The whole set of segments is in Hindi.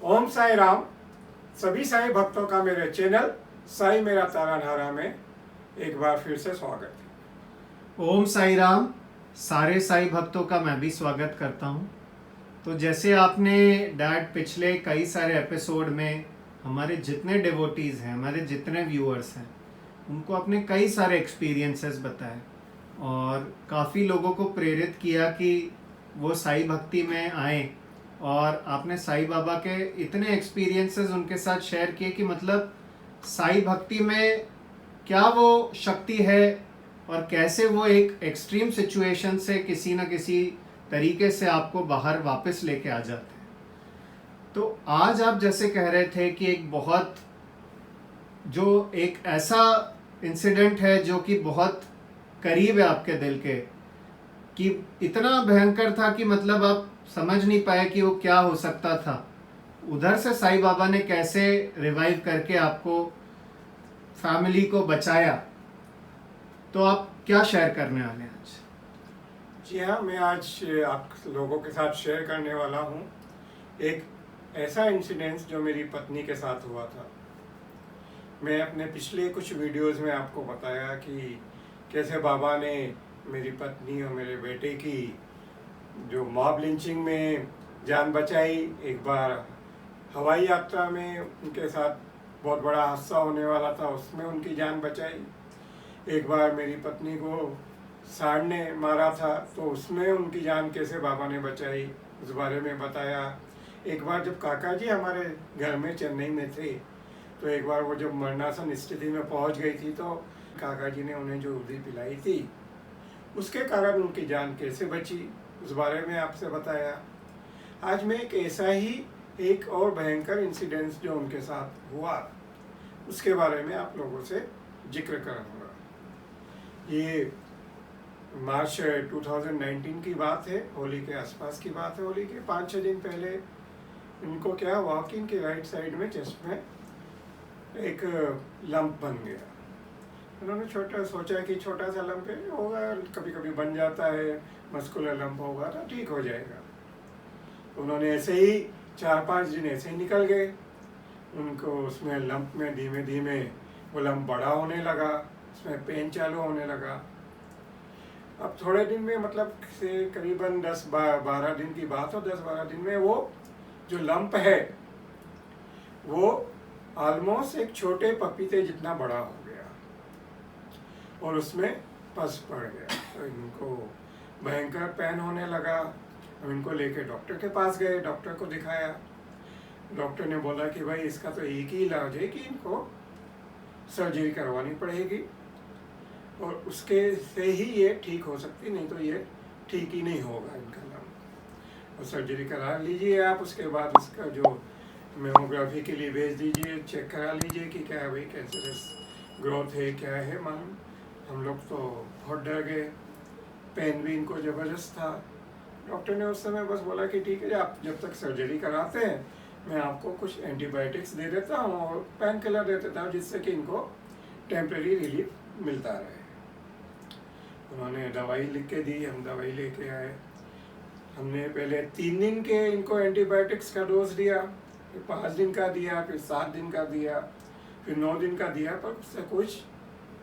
ओम साई राम। सभी साई भक्तों का मेरे चैनल साई मेरा ताराधारा में एक बार फिर से स्वागत है। ओम साई राम। सारे साई भक्तों का मैं भी स्वागत करता हूँ। तो जैसे आपने डैड पिछले कई सारे एपिसोड में हमारे जितने डिवोटीज़ हैं, हमारे जितने व्यूअर्स हैं, उनको आपने कई सारे एक्सपीरियंसेस बताए और काफ़ी लोगों को प्रेरित किया कि वो साई भक्ति में आए। और आपने साई बाबा के इतने एक्सपीरियंसेस उनके साथ शेयर किए कि मतलब साई भक्ति में क्या वो शक्ति है और कैसे वो एक एक्सट्रीम सिचुएशन से किसी न किसी तरीके से आपको बाहर वापस लेके आ जाते हैं। तो आज आप जैसे कह रहे थे कि एक बहुत जो एक ऐसा इंसिडेंट है जो कि बहुत करीब है आपके दिल के, कि इतना भयंकर था कि मतलब आप समझ नहीं पाए कि वो क्या हो सकता था। उधर से साईं बाबा ने कैसे रिवाइव करके आपको, फैमिली को बचाया। तो आप क्या शेयर करने वाले हैं आज? जी हाँ, मैं आज आप लोगों के साथ शेयर करने वाला हूँ एक ऐसा इंसिडेंस जो मेरी पत्नी के साथ हुआ था। मैं अपने पिछले कुछ वीडियोस में आपको बताया कि कैसे बाबा ने मेरी पत्नी और मेरे बेटे की जो मॉब लिंचिंग में जान बचाई। एक बार हवाई यात्रा में उनके साथ बहुत बड़ा हादसा होने वाला था, उसमें उनकी जान बचाई। एक बार मेरी पत्नी को सांड ने मारा था, तो उसमें उनकी जान कैसे बाबा ने बचाई, उस बारे में बताया। एक बार जब काका जी हमारे घर में चेन्नई में थे, तो एक बार वो जब मरणासन स्थिति में पहुंच गई थी, तो काका जी ने उन्हें जो उल्टी पिलाई थी, उसके कारण उनकी जान कैसे बची, उस बारे में आपसे बताया। आज मैं एक ऐसा ही एक और भयंकर इंसिडेंस जो उनके साथ हुआ, उसके बारे में आप लोगों से जिक्र करूँगा। ये मार्च 2019 की बात है, होली के आसपास की बात है। होली के 5-6 दिन पहले इनको क्या हुआ कि इनके राइट साइड में चेस्ट में एक लंप बन गया। उन्होंने सोचा कि छोटा सा लंप है, होगा, कभी कभी बन जाता है, मस्कुलर लंप होगा तो ठीक हो जाएगा। उन्होंने ऐसे ही 4-5 दिन ऐसे ही निकल गए। उनको उसमें लंप में धीमे धीमे वो लंप बड़ा होने लगा, उसमें पेन चालू होने लगा। अब थोड़े दिन में, मतलब से करीबन 10-12 दिन की बात हो, 10-12 दिन में वो जो लंप है वो ऑलमोस्ट एक छोटे पपीते जितना बड़ा हो गया और उसमें पस पड़ गया। तो इनको भयंकर पेन होने लगा। हम इनको लेके डॉक्टर के पास गए, डॉक्टर को दिखाया। डॉक्टर ने बोला कि भाई इसका तो एक ही इलाज है कि इनको सर्जरी करवानी पड़ेगी और उसके से ही ये ठीक हो सकती, नहीं तो ये ठीक ही नहीं होगा इनका लंप। और सर्जरी करा लीजिए आप, उसके बाद इसका जो मेमोग्राफी के लिए भेज दीजिए, चेक करा लीजिए कि क्या है भाई, कैंसरस ग्रोथ है, क्या है मालूम। हम लोग तो बहुत डर गए, पेन भी इनको ज़बरदस्त था। डॉक्टर ने उस समय बस बोला कि ठीक है, आप जब तक सर्जरी कराते हैं मैं आपको कुछ एंटीबायोटिक्स दे देता हूँ और पेन किलर दे देता हूँ, जिससे कि इनको टेम्प्रेरी रिलीफ मिलता रहे। उन्होंने दवाई लिख के दी, हम दवाई लेके आए। हमने पहले 3 दिन के इनको एंटीबायोटिक्स का डोज दिया, फिर 5 दिन का दिया, फिर 7 दिन का दिया, फिर 9 दिन का दिया, पर उससे कुछ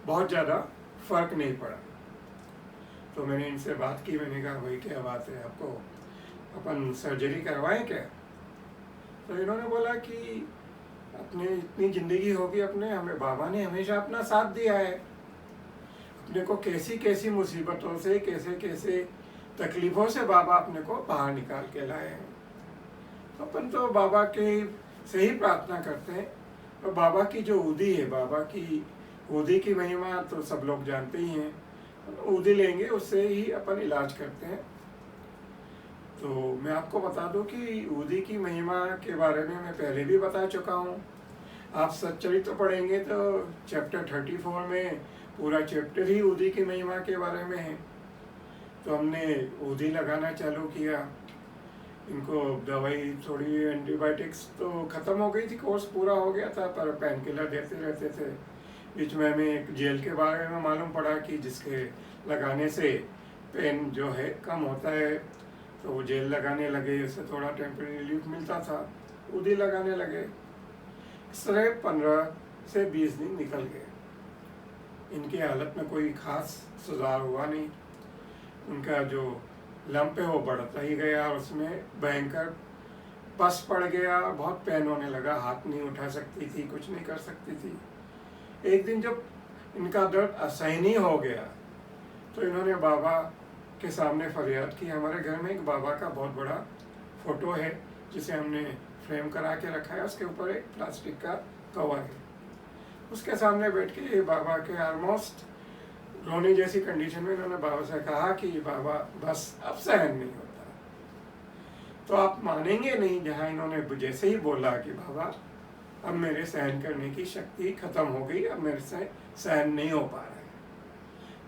बहुत ज़्यादा फर्क नहीं पड़ा। तो मैंने इनसे बात की, मैंने कहा भाई क्या बात है, आपको अपन सर्जरी करवाएं क्या? तो इन्होंने बोला कि अपने इतनी ज़िंदगी होगी अपने, हमें बाबा ने हमेशा अपना साथ दिया है, अपने को कैसी कैसी मुसीबतों से, कैसे कैसे तकलीफ़ों से बाबा अपने को बाहर निकाल के लाए हैं। तो अपन तो बाबा के से ही प्रार्थना करते हैं। और बाबा की जो ऊदी है, बाबा की ऊदी की महिमा तो सब लोग जानते ही हैं। ऊदी लेंगे, उससे ही अपन इलाज करते हैं। तो मैं आपको बता दूं कि ऊदी की महिमा के बारे में मैं पहले भी बता चुका हूँ। आप सच्चरित्र पढ़ेंगे तो चैप्टर 34 में पूरा चैप्टर ही ऊदी की महिमा के बारे में है। तो हमने ऊदी लगाना चालू किया। इनको दवाई, थोड़ी एंटीबायोटिक्स तो ख़त्म हो गई थी, कोर्स पूरा हो गया था, पर पेन किलर देते रहते थे। बीच में हमें एक जेल के बारे में मालूम पड़ा कि जिसके लगाने से पेन जो है कम होता है, तो वो जेल लगाने लगे, उससे थोड़ा टेम्परेरी रिलीफ मिलता था। उदी लगाने लगे। इस तरह 15 से 20 दिन निकल गए। इनकी हालत में कोई खास सुधार हुआ नहीं। उनका जो लंप है वो बढ़ता ही गया और उसमें भयंकर पस पड़ गया। बहुत पेन होने लगा, हाथ नहीं उठा सकती थी, कुछ नहीं कर सकती थी। एक दिन जब इनका दर्द असहनीय हो गया तो इन्होंने बाबा के सामने फरियाद की। हमारे घर में एक बाबा का बहुत बड़ा फोटो है जिसे हमने फ्रेम करा के रखा है, उसके ऊपर एक प्लास्टिक का कवर है। उसके सामने बैठ के ये बाबा के ऑलमोस्ट रोने जैसी कंडीशन में इन्होंने बाबा से कहा कि बाबा बस अब सहन नहीं होता। तो आप मानेंगे नहीं, जहाँ इन्होंने जैसे ही बोला कि बाबा अब मेरे सहन करने की शक्ति खत्म हो गई, अब मेरे से सहन नहीं हो पा रहा है,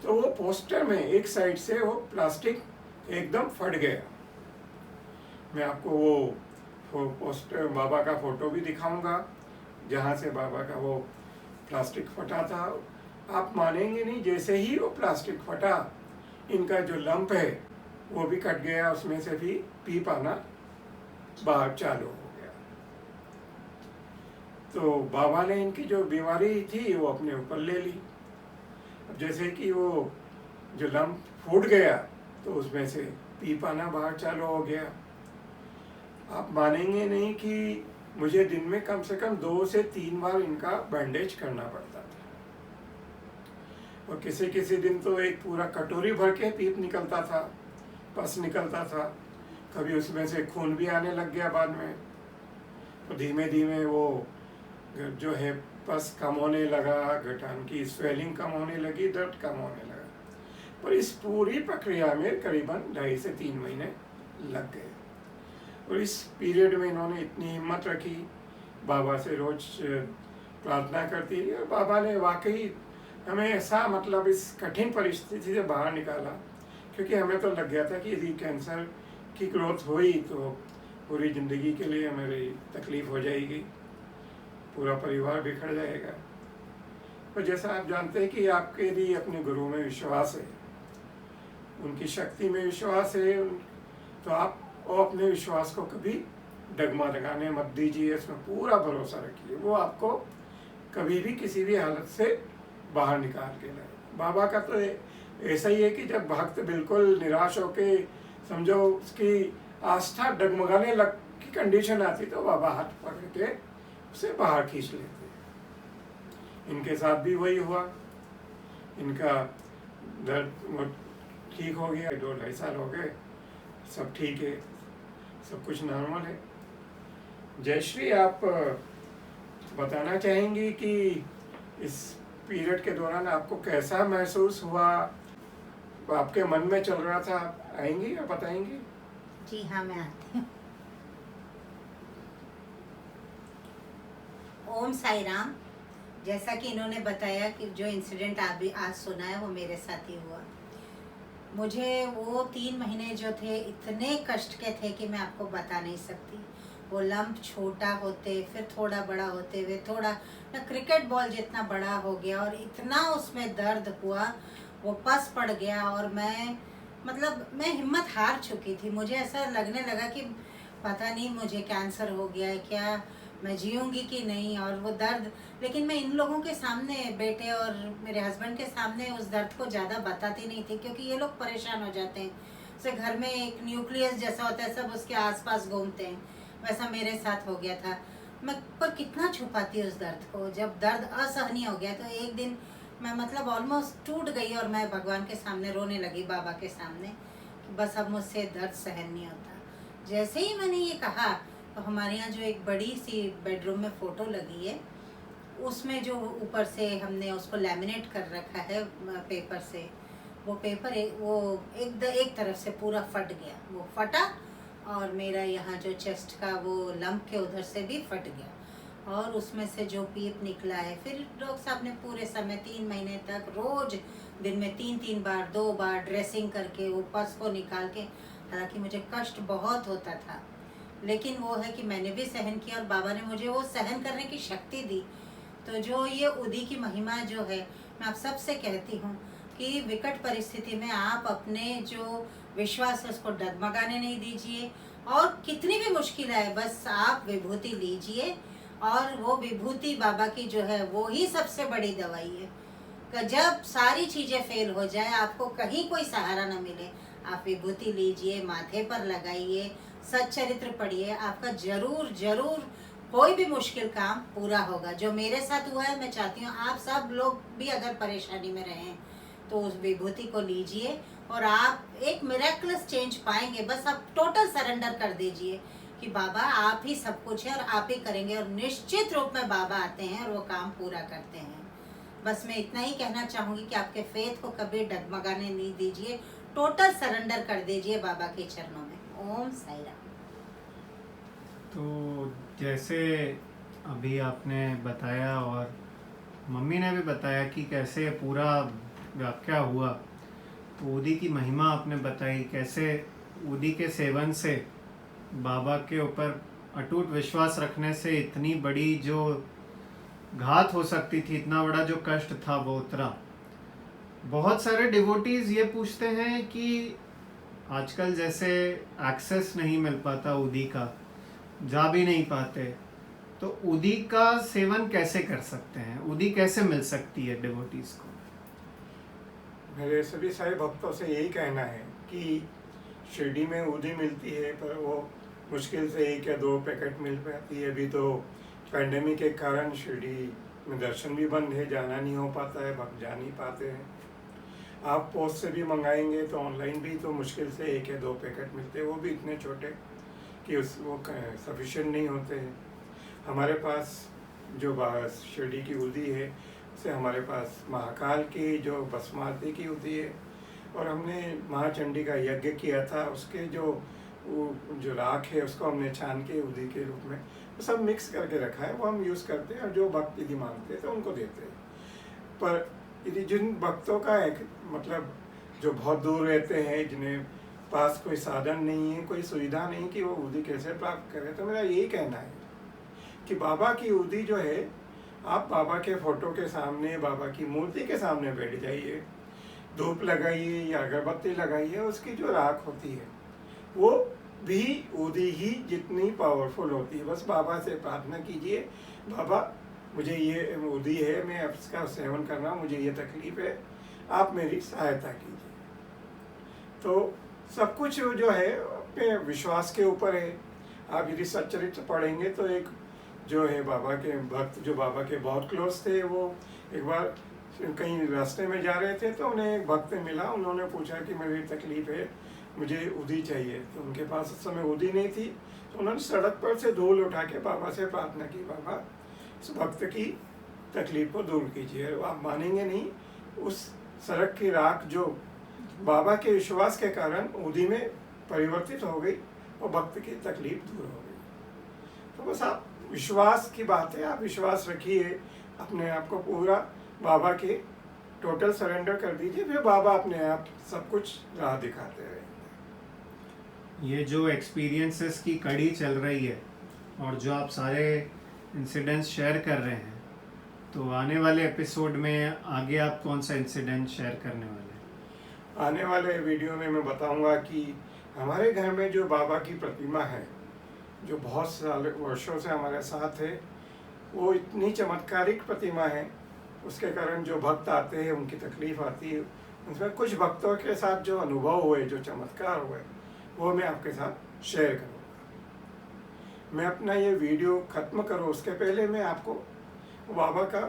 तो वो पोस्टर में एक साइड से वो प्लास्टिक एकदम फट गया। मैं आपको वो पोस्टर बाबा का फोटो भी दिखाऊंगा जहाँ से बाबा का वो प्लास्टिक फटा था। आप मानेंगे नहीं, जैसे ही वो प्लास्टिक फटा इनका जो लंप है वो भी कट गया, उसमें से भी पीप आना बाहर चालू हो गया। तो बाबा ने इनकी जो बीमारी थी वो अपने ऊपर ले ली। अब जैसे कि वो जो लंप फूट गया तो उसमें से पीप आना बाहर चालू हो गया। आप मानेंगे नहीं कि मुझे दिन में कम से कम 2 से 3 बार इनका बैंडेज करना पड़ता था। और किसी किसी दिन तो एक पूरा कटोरी भर के पीप निकलता था, पस निकलता था। कभी उसमें से खून भी आने लग गया बाद में। तो धीमे धीमे वो जो है पस कम होने लगा, गठान की स्वेलिंग कम होने लगी, दर्द कम होने लगा। पर इस पूरी प्रक्रिया में करीबन 2.5 से 3 महीने लग गए। और इस पीरियड में इन्होंने इतनी हिम्मत रखी, बाबा से रोज प्रार्थना करती रही और बाबा ने वाकई हमें ऐसा मतलब इस कठिन परिस्थिति से बाहर निकाला। क्योंकि हमें तो लग गया था कि यदि कैंसर की ग्रोथ हुई तो पूरी ज़िंदगी के लिए मेरी तकलीफ हो जाएगी, पूरा परिवार बिखर जाएगा। और जैसा आप जानते हैं कि आपके यदि अपने गुरु में विश्वास है, उनकी शक्ति में विश्वास है, तो आप अपने विश्वास को कभी डगमगाने मत दीजिए, इसमें पूरा भरोसा रखिए। वो आपको कभी भी किसी भी हालत से बाहर निकाल के लाए। बाबा का तो ऐसा ही है कि जब भक्त बिल्कुल निराश होके समझो उसकी आस्था डगमगाने लग की कंडीशन आती तो बाबा हाथ पकड़ के उसे बाहर खींच लेते। इनके साथ भी वही हुआ। इनका दर्द ठीक हो गया, 2-2.5 साल हो गए, सब ठीक है, सब कुछ नॉर्मल है। जयश्री, आप बताना चाहेंगी कि इस पीरियड के दौरान आपको कैसा महसूस हुआ, आपके मन में चल रहा था, आएंगी या बताएंगी? जी हाँ, मैं आती हूँ। ओम साई राम। जैसा कि इन्होंने बताया कि जो इंसिडेंट आप भी आज सुना है वो मेरे साथ ही हुआ। मुझे वो 3 महीने जो थे इतने कष्ट के थे कि मैं आपको बता नहीं सकती। वो लंप छोटा होते फिर थोड़ा बड़ा होते हुए थोड़ा ना क्रिकेट बॉल जितना बड़ा हो गया और इतना उसमें दर्द हुआ, वो पस पड़ गया और मैं हिम्मत हार चुकी थी। मुझे ऐसा लगने लगा कि पता नहीं मुझे कैंसर हो गया है क्या, मैं जीऊँगी कि नहीं। और वो दर्द, लेकिन मैं इन लोगों के सामने, बेटे और मेरे हस्बैंड के सामने उस दर्द को ज़्यादा बताती नहीं थी क्योंकि ये लोग परेशान हो जाते हैं। जैसे घर में एक न्यूक्लियस जैसा होता है, सब उसके आसपास घूमते हैं, वैसा मेरे साथ हो गया था। मैं पर कितना छुपाती उस दर्द को। जब दर्द असहनीय हो गया तो एक दिन मैं ऑलमोस्ट टूट गई और मैं भगवान के सामने रोने लगी, बाबा के सामने, कि बस अब मुझसे दर्द सहन नहीं होता। जैसे ही मैंने ये कहा तो हमारे यहाँ जो एक बड़ी सी बेडरूम में फ़ोटो लगी है, उसमें जो ऊपर से हमने उसको लैमिनेट कर रखा है पेपर से, वो पेपर एक तरफ से पूरा फट गया। वो फटा और मेरा यहाँ जो चेस्ट का वो लंप के उधर से भी फट गया और उसमें से जो पीप निकला है। फिर डॉक्टर साहब ने पूरे समय 3 महीने तक रोज दिन में 3-3 बार 2 बार ड्रेसिंग करके वो पस को निकाल के, हालांकि मुझे कष्ट बहुत होता था लेकिन वो है कि मैंने भी सहन किया और बाबा ने मुझे वो सहन करने की शक्ति दी। तो जो ये उदी की महिमा जो है, मैं आप सबसे कहती हूँ कि विकट परिस्थिति में आप अपने जो विश्वास है उसको डगमगाने नहीं दीजिए। और कितनी भी मुश्किल आए बस आप विभूति लीजिए, और वो विभूति बाबा की जो है वो ही सबसे बड़ी दवाई है। कि जब सारी चीज़ें फेल हो जाए, आपको कहीं कोई सहारा न मिले, आप विभूति लीजिए, माथे पर लगाइए, सच्चरित्र पढ़िए, आपका जरूर जरूर कोई भी मुश्किल काम पूरा होगा। जो मेरे साथ हुआ है, मैं चाहती हूँ आप सब लोग भी अगर परेशानी में रहें तो उस विभूति को लीजिए और आप एक मिरेकलस चेंज पाएंगे। बस आप टोटल सरेंडर कर दीजिए कि बाबा आप ही सब कुछ है और आप ही करेंगे, और निश्चित रूप में बाबा आते हैं और वो काम पूरा करते हैं। बस मैं इतना ही कहना चाहूँगी कि आपके फेथ को कभी डगमगाने नहीं दीजिए, टोटल सरेंडर कर दीजिए बाबा के चरणों में। ओम साई राम। तो जैसे अभी आपने बताया और मम्मी ने भी बताया कि कैसे पूरा वाक़या हुआ, तो उदी की महिमा आपने बताई, कैसे उदी के सेवन से बाबा के ऊपर अटूट विश्वास रखने से इतनी बड़ी जो घात हो सकती थी, इतना बड़ा जो कष्ट था वो उतरा। बहुत सारे डिवोटीज ये पूछते हैं कि आजकल जैसे एक्सेस नहीं मिल पाता उदी का, जा भी नहीं पाते, तो उदी का सेवन कैसे कर सकते हैं, उदी कैसे मिल सकती है डिवोटीज को? मेरे सभी सारे भक्तों से यही कहना है कि शिरडी में उदी मिलती है, पर वो मुश्किल से 1 या 2 पैकेट मिल पाती है। अभी तो पैंडेमिक के कारण शिरडी में दर्शन भी बंद है, जाना नहीं हो पाता है, भक्त जा नहीं पाते हैं। आप पोस्ट से भी मंगाएंगे तो ऑनलाइन भी तो मुश्किल से 1 या 2 पैकेट मिलते हैं, वो भी इतने छोटे कि वो सफिशिएंट नहीं होते हैं। हमारे पास जो शिरडी की उदी है, से हमारे पास महाकाल की जो भस्मारती की उदी है, और हमने महाचंडी का यज्ञ किया था, उसके जो राख है उसको हमने छान के उदी के रूप में वो सब मिक्स करके रखा है, वो हम यूज़ करते हैं और जो भक्त यदि मांगते हैं तो उनको देते हैं। पर यदि जिन भक्तों का एक मतलब जो बहुत दूर रहते हैं, जिन्हें पास कोई साधन नहीं है, कोई सुविधा नहीं कि वो उदी कैसे प्राप्त करें, तो मेरा यही कहना है कि बाबा की उदी जो है, आप बाबा के फोटो के सामने, बाबा की मूर्ति के सामने बैठ जाइए, धूप लगाइए या अगरबत्ती लगाइए, उसकी जो राख होती है वो भी उदी ही जितनी पावरफुल होती है। बस बाबा से प्रार्थना कीजिए, बाबा मुझे ये उदी है, मैं इसका सेवन करना, मुझे ये तकलीफ है, आप मेरी सहायता कीजिए। तो सब कुछ जो है अपने विश्वास के ऊपर है। आप यदि सच्चरित्र पढ़ेंगे तो एक जो है बाबा के भक्त, जो बाबा के बहुत क्लोज थे, वो एक बार कहीं रास्ते में जा रहे थे तो उन्हें एक भक्त मिला, उन्होंने पूछा कि मेरी तकलीफ है, मुझे उदी चाहिए। तो उनके पास उस समय उदी नहीं थी, तो उन्होंने सड़क पर से धूल उठा के बाबा से प्रार्थना की, बाबा इस भक्त की तकलीफ को दूर कीजिए। आप मानेंगे नहीं, उस सड़क की राख जो बाबा के विश्वास के कारण उदी में परिवर्तित हो गई और भक्त की तकलीफ दूर हो गई। तो बस आप विश्वास की बात है, आप विश्वास रखिए, अपने आप को पूरा बाबा के टोटल सरेंडर कर दीजिए, फिर बाबा अपने आप सब कुछ राह दिखाते रहेंगे। ये जो एक्सपीरियंसेस की कड़ी चल रही है और जो आप सारे इंसिडेंट्स शेयर कर रहे हैं, तो आने वाले एपिसोड में आगे आप कौन सा इंसिडेंट शेयर करने वाले हैं? आने वाले वीडियो में मैं बताऊंगा कि हमारे घर में जो बाबा की प्रतिमा है, जो बहुत साल वर्षों से हमारे साथ है, वो इतनी चमत्कारिक प्रतिमा है, उसके कारण जो भक्त आते हैं उनकी तकलीफ आती है। उसमें कुछ भक्तों के साथ जो अनुभव हुए, जो चमत्कार हुए, वो मैं आपके साथ शेयर करूँगा। मैं अपना ये वीडियो ख़त्म करूँ उसके पहले मैं आपको बाबा का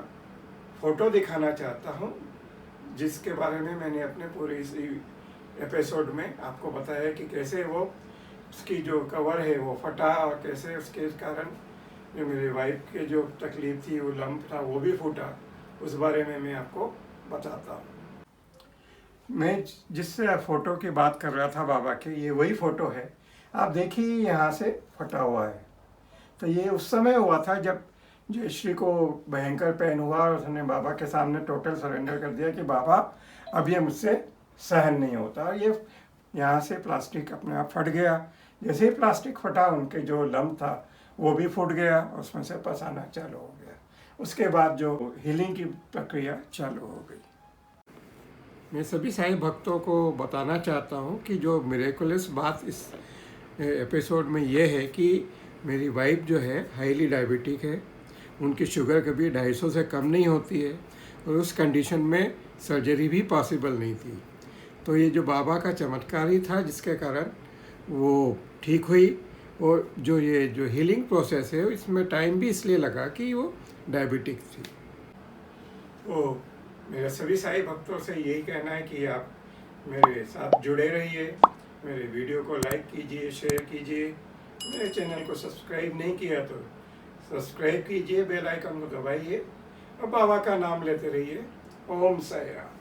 फ़ोटो दिखाना चाहता हूँ, जिसके बारे में मैंने अपने पूरे इस एपिसोड में आपको बताया कि कैसे वो उसकी जो कवर है वो फटा और कैसे उसके कारण जो मेरी वाइफ के जो तकलीफ थी, वो लंप था, वो भी फूटा। उस बारे में मैं आपको बताता हूँ। मैं जिससे फ़ोटो की बात कर रहा था बाबा के, ये वही फ़ोटो है। आप देखिए यहाँ से फटा हुआ है। तो ये उस समय हुआ था जब जयश्री को भयंकर पेन हुआ और उसने बाबा के सामने टोटल सरेंडर कर दिया कि बाबा अब ये मुझसे सहन नहीं होता। और ये यहाँ से प्लास्टिक अपने आप फट गया। जैसे ही प्लास्टिक फटा, उनके जो लम्ब था वो भी फूट गया, उसमें से पस आना चालू हो गया। उसके बाद जो हीलिंग की प्रक्रिया चालू हो गई। मैं सभी साईं भक्तों को बताना चाहता हूँ कि जो मिरेकुलस बात इस एपिसोड में ये है कि मेरी वाइफ जो है हाईली डायबिटिक है, उनकी शुगर कभी 250 से कम नहीं होती है और उस कंडीशन में सर्जरी भी पॉसिबल नहीं थी। तो ये जो बाबा का चमत्कार ही था जिसके कारण वो ठीक हुई। और जो हीलिंग प्रोसेस है इसमें टाइम भी इसलिए लगा कि वो डायबिटिक थी। तो मेरे सभी साईं भक्तों से यही कहना है कि आप मेरे साथ जुड़े रहिए, मेरे वीडियो को लाइक कीजिए, शेयर कीजिए, मेरे चैनल को सब्सक्राइब नहीं किया तो सब्सक्राइब कीजिए, बेल आइकन को दबाइए और बाबा का नाम लेते रहिए। ओम साईं राम।